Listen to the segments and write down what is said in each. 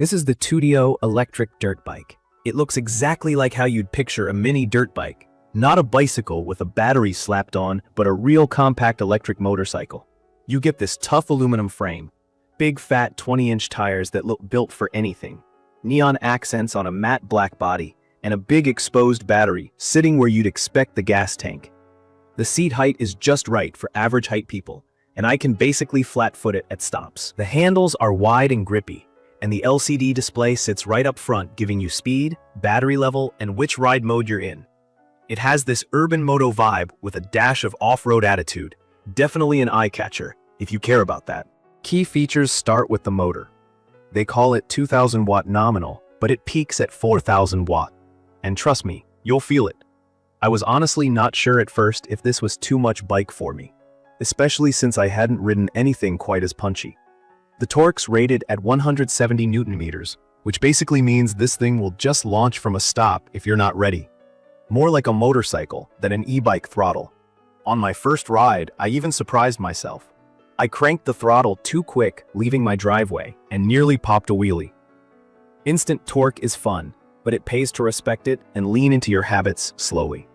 This is the Tuttio Electric Dirt Bike. It looks exactly like how you'd picture a mini dirt bike. Not a bicycle with a battery slapped on, but a real compact electric motorcycle. You get this tough aluminum frame, big fat 20-inch tires that look built for anything, neon accents on a matte black body, and a big exposed battery sitting where you'd expect the gas tank. The seat height is just right for average height people, and I can basically flat-foot it at stops. The handles are wide and grippy, and the LCD display sits right up front, giving you speed, battery level, and which ride mode you're in. It has this urban moto vibe with a dash of off-road attitude. Definitely an eye-catcher, if you care about that. Key features start with the motor. They call it 2,000 watt nominal, but it peaks at 4,000 watt. And trust me, you'll feel it. I was honestly not sure at first if this was too much bike for me, especially since I hadn't ridden anything quite as punchy. The torque's rated at 170 Newton meters, which basically means this thing will just launch from a stop if you're not ready. More like a motorcycle than an e-bike throttle. On my first ride, I even surprised myself. I cranked the throttle too quick, leaving my driveway, and nearly popped a wheelie. Instant torque is fun, but it pays to respect it and lean into your habits slowly.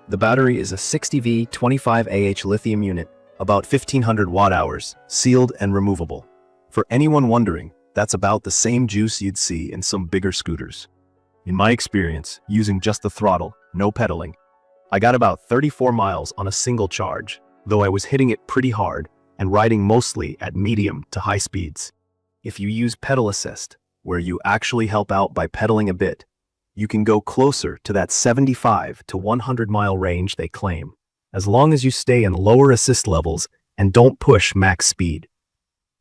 The battery is a 60V 25Ah lithium unit, about 1,500 watt-hours, sealed and removable. For anyone wondering, that's about the same juice you'd see in some bigger scooters. In my experience, using just the throttle, no pedaling, I got about 34 miles on a single charge, though I was hitting it pretty hard and riding mostly at medium to high speeds. If you use pedal assist, where you actually help out by pedaling a bit, you can go closer to that 75 to 100 mile range they claim, as long as you stay in lower assist levels and don't push max speed.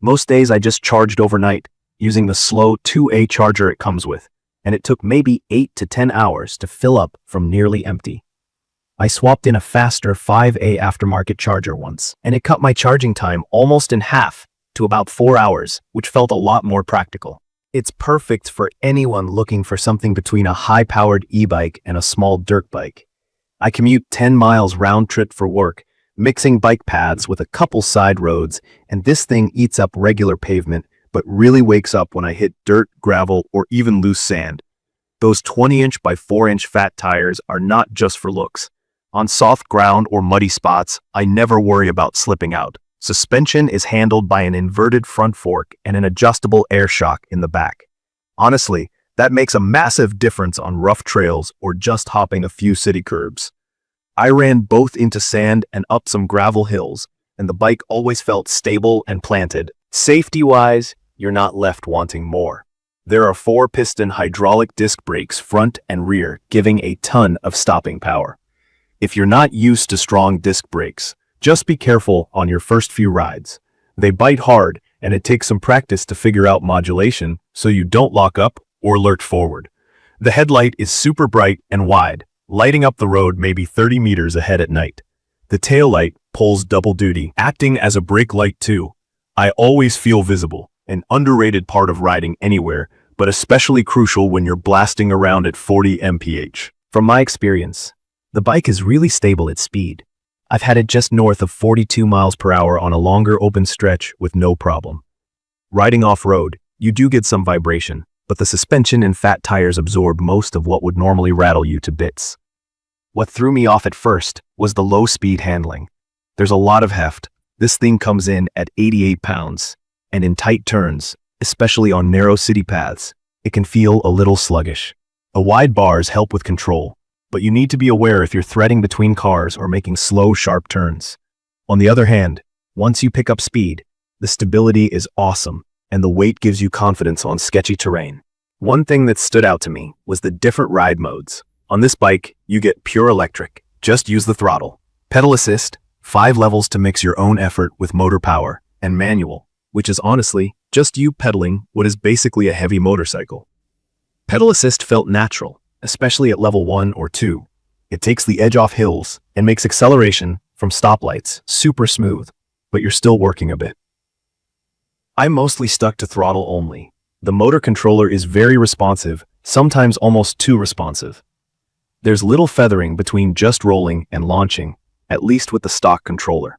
Most days I just charged overnight, using the slow 2A charger it comes with, and it took maybe 8 to 10 hours to fill up from nearly empty. I swapped in a faster 5A aftermarket charger once, and it cut my charging time almost in half to about 4 hours, which felt a lot more practical. It's perfect for anyone looking for something between a high-powered e-bike and a small dirt bike. I commute 10 miles round trip for work, mixing bike paths with a couple side roads, and this thing eats up regular pavement, but really wakes up when I hit dirt, gravel, or even loose sand. Those 20-inch by 4-inch fat tires are not just for looks. On soft ground or muddy spots, I never worry about slipping out. Suspension is handled by an inverted front fork and an adjustable air shock in the back. Honestly, that makes a massive difference on rough trails or just hopping a few city curbs. I ran both into sand and up some gravel hills, and the bike always felt stable and planted. Safety-wise, you're not left wanting more. There are 4-piston hydraulic disc brakes front and rear, giving a ton of stopping power. If you're not used to strong disc brakes, just be careful on your first few rides. They bite hard, and it takes some practice to figure out modulation so you don't lock up or lurch forward. The headlight is super bright and wide, lighting up the road maybe 30 meters ahead at night. The taillight pulls double duty, acting as a brake light too. I always feel visible, an underrated part of riding anywhere, but especially crucial when you're blasting around at 40 MPH. From my experience, the bike is really stable at speed. I've had it just north of 42 miles per hour on a longer open stretch with no problem. Riding off-road, you do get some vibration, but the suspension and fat tires absorb most of what would normally rattle you to bits. What threw me off at first was the low-speed handling. There's a lot of heft. This thing comes in at 88 pounds, and in tight turns, especially on narrow city paths, it can feel a little sluggish. The wide bars help with control, but you need to be aware if you're threading between cars or making slow, sharp turns. On the other hand, once you pick up speed, the stability is awesome, and the weight gives you confidence on sketchy terrain. One thing that stood out to me was the different ride modes. On this bike, you get pure electric, just use the throttle. Pedal assist, 5 levels to mix your own effort with motor power, and manual, which is honestly just you pedaling what is basically a heavy motorcycle. Pedal assist felt natural, especially at level 1 or 2. It takes the edge off hills and makes acceleration from stoplights super smooth, but you're still working a bit. I'm mostly stuck to throttle only. The motor controller is very responsive, sometimes almost too responsive. There's little feathering between just rolling and launching, at least with the stock controller.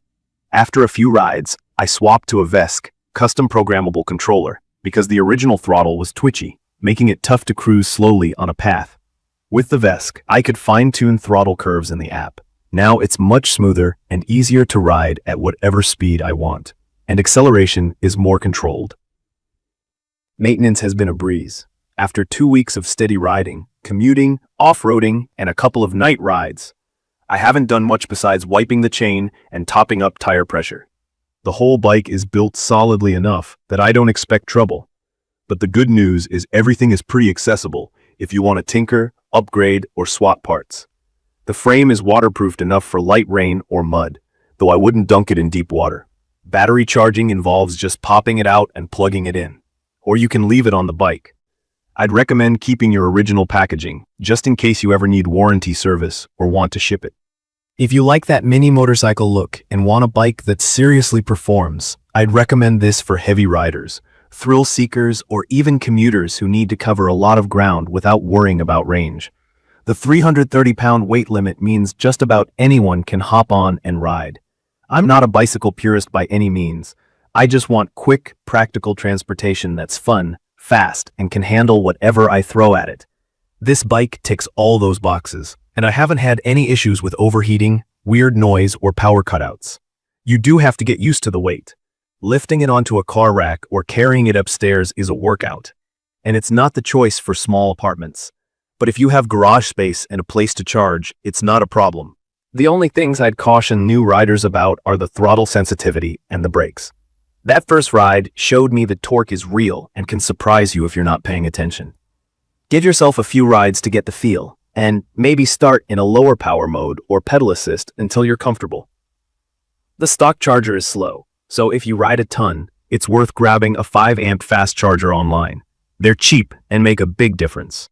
After a few rides, I swapped to a VESC, custom programmable controller, because the original throttle was twitchy, making it tough to cruise slowly on a path. With the Vesk, I could fine-tune throttle curves in the app. Now it's much smoother and easier to ride at whatever speed I want, and acceleration is more controlled. Maintenance has been a breeze. After 2 weeks of steady riding, commuting, off-roading, and a couple of night rides, I haven't done much besides wiping the chain and topping up tire pressure. The whole bike is built solidly enough that I don't expect trouble. But the good news is everything is pretty accessible if you want to tinker, upgrade, or swap parts. The frame is waterproofed enough for light rain or mud, though I wouldn't dunk it in deep water. Battery charging involves just popping it out and plugging it in, or you can leave it on the bike. I'd recommend keeping your original packaging, just in case you ever need warranty service or want to ship it. If you like that mini motorcycle look and want a bike that seriously performs, I'd recommend this for heavy riders, thrill seekers, or even commuters who need to cover a lot of ground without worrying about range. The 330-pound weight limit means just about anyone can hop on and ride. I'm not a bicycle purist by any means. I just want quick, practical transportation that's fun, fast, and can handle whatever I throw at it. This bike ticks all those boxes, and I haven't had any issues with overheating, weird noise, or power cutouts. You do have to get used to the weight. Lifting it onto a car rack or carrying it upstairs is a workout, and it's not the choice for small apartments. But if you have garage space and a place to charge, it's not a problem. The only things I'd caution new riders about are the throttle sensitivity and the brakes. That first ride showed me that torque is real and can surprise you if you're not paying attention. Give yourself a few rides to get the feel, and maybe start in a lower power mode or pedal assist until you're comfortable. The stock charger is slow, so if you ride a ton, it's worth grabbing a 5-amp fast charger online. They're cheap and make a big difference.